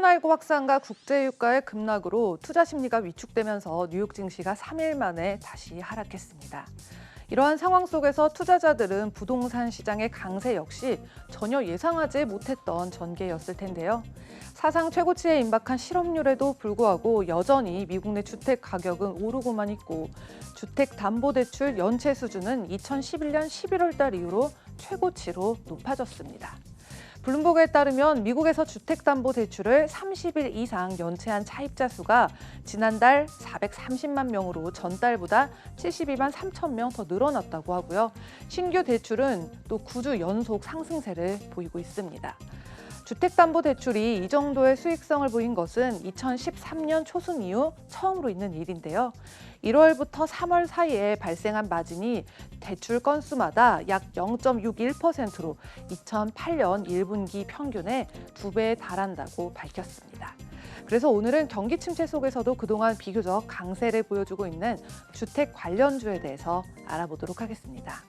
코로나19 확산과 국제유가의 급락으로 투자 심리가 위축되면서 뉴욕 증시가 3일 만에 다시 하락했습니다. 이러한 상황 속에서 투자자들은 부동산 시장의 강세 역시 전혀 예상하지 못했던 전개였을 텐데요. 사상 최고치에 임박한 실업률에도 불구하고 여전히 미국 내 주택 가격은 오르고만 있고 주택담보대출 연체 수준은 2011년 11월 달 이후로 최고치로 높아졌습니다. 블룸버그에 따르면 미국에서 주택담보대출을 30일 이상 연체한 차입자 수가 지난달 430만 명으로 전달보다 72만 3천 명 더 늘어났다고 하고요. 신규 대출은 또 9주 연속 상승세를 보이고 있습니다. 주택담보대출이 이 정도의 수익성을 보인 것은 2013년 초순 이후 처음으로 있는 일인데요. 1월부터 3월 사이에 발생한 마진이 대출 건수마다 약 0.61%로 2008년 1분기 평균의 2배에 달한다고 밝혔습니다. 그래서 오늘은 경기 침체 속에서도 그동안 비교적 강세를 보여주고 있는 주택 관련주에 대해서 알아보도록 하겠습니다.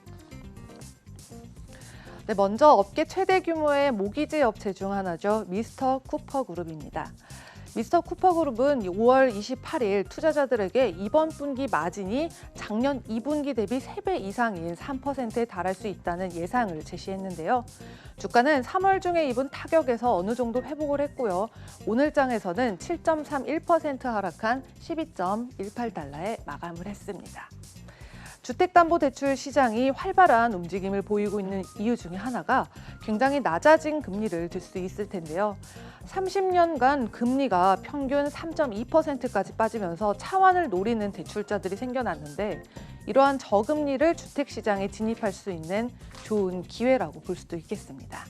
네, 먼저 업계 최대 규모의 모기지 업체 중 하나죠. 미스터 쿠퍼 그룹입니다. 미스터 쿠퍼 그룹은 5월 28일 투자자들에게 이번 분기 마진이 작년 2분기 대비 3배 이상인 3%에 달할 수 있다는 예상을 제시했는데요. 주가는 3월 중에 입은 타격에서 어느 정도 회복을 했고요. 오늘 장에서는 7.31% 하락한 12.18달러에 마감을 했습니다. 주택담보대출 시장이 활발한 움직임을 보이고 있는 이유 중에 하나가 굉장히 낮아진 금리를 들 수 있을 텐데요. 30년간 금리가 평균 3.2%까지 빠지면서 차환을 노리는 대출자들이 생겨났는데 이러한 저금리를 주택시장에 진입할 수 있는 좋은 기회라고 볼 수도 있겠습니다.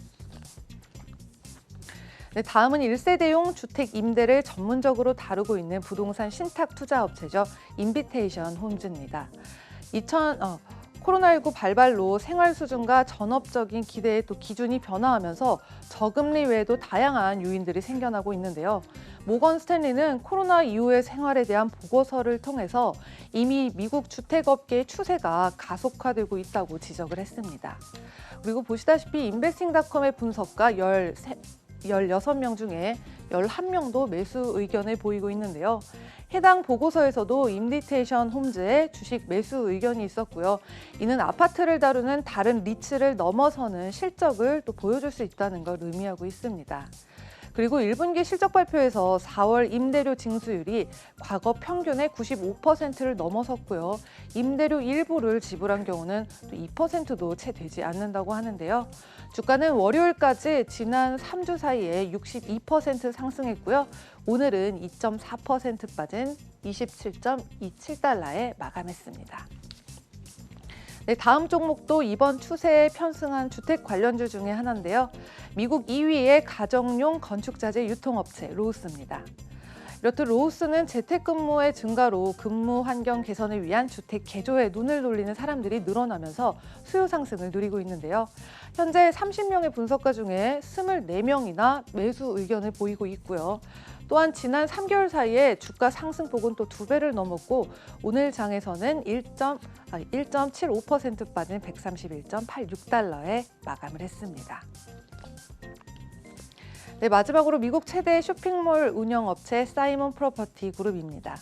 네, 다음은 1세대용 주택 임대를 전문적으로 다루고 있는 부동산 신탁 투자 업체죠. 인비테이션 홈즈입니다. 코로나19 발발로 생활 수준과 전업적인 기대의 또 기준이 변화하면서 저금리 외에도 다양한 요인들이 생겨나고 있는데요. 모건 스탠리는 코로나 이후의 생활에 대한 보고서를 통해서 이미 미국 주택업계의 추세가 가속화되고 있다고 지적을 했습니다. 그리고 보시다시피 인베스팅닷컴의 분석가 16명 중에 11명도 매수 의견을 보이고 있는데요. 해당 보고서에서도 인비테이션 홈즈의 주식 매수 의견이 있었고요. 이는 아파트를 다루는 다른 리츠를 넘어서는 실적을 또 보여줄 수 있다는 걸 의미하고 있습니다. 그리고 1분기 실적 발표에서 4월 임대료 징수율이 과거 평균의 95%를 넘어섰고요. 임대료 일부를 지불한 경우는 또 2%도 채 되지 않는다고 하는데요. 주가는 월요일까지 지난 3주 사이에 62% 상승했고요. 오늘은 2.4% 빠진 27.27달러에 마감했습니다. 네, 다음 종목도 이번 추세에 편승한 주택 관련주 중에 하나인데요. 미국 2위의 가정용 건축자재 유통업체 로우스입니다. 이렇듯 로우스는 재택근무의 증가로 근무 환경 개선을 위한 주택 개조에 눈을 돌리는 사람들이 늘어나면서 수요 상승을 누리고 있는데요. 현재 30명의 분석가 중에 24명이나 매수 의견을 보이고 있고요. 또한 지난 3개월 사이에 주가 상승폭은 또 2배를 넘었고 오늘 장에서는 1.75% 빠진 131.86달러에 마감을 했습니다. 네, 마지막으로 미국 최대 쇼핑몰 운영업체 사이먼 프로퍼티 그룹입니다.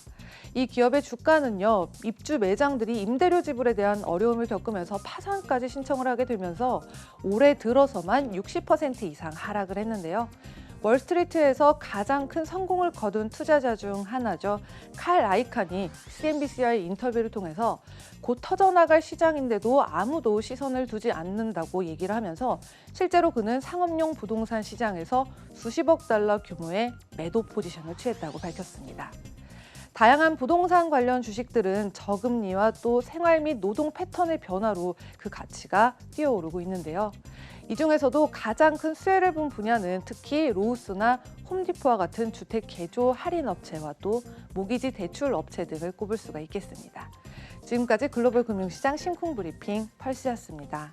이 기업의 주가는요, 입주 매장들이 임대료 지불에 대한 어려움을 겪으면서 파산까지 신청을 하게 되면서 올해 들어서만 60% 이상 하락을 했는데요. 월스트리트에서 가장 큰 성공을 거둔 투자자 중 하나죠. 칼 아이칸이 CNBC와의 인터뷰를 통해서 곧 터져나갈 시장인데도 아무도 시선을 두지 않는다고 얘기를 하면서 실제로 그는 상업용 부동산 시장에서 수십억 달러 규모의 매도 포지션을 취했다고 밝혔습니다. 다양한 부동산 관련 주식들은 저금리와 또 생활 및 노동 패턴의 변화로 그 가치가 뛰어오르고 있는데요. 이 중에서도 가장 큰 수혜를 본 분야는 특히 로우스나 홈디포와 같은 주택 개조 할인 업체와 또 모기지 대출 업체 등을 꼽을 수가 있겠습니다. 지금까지 글로벌 금융시장 심쿵 브리핑 펄스였습니다.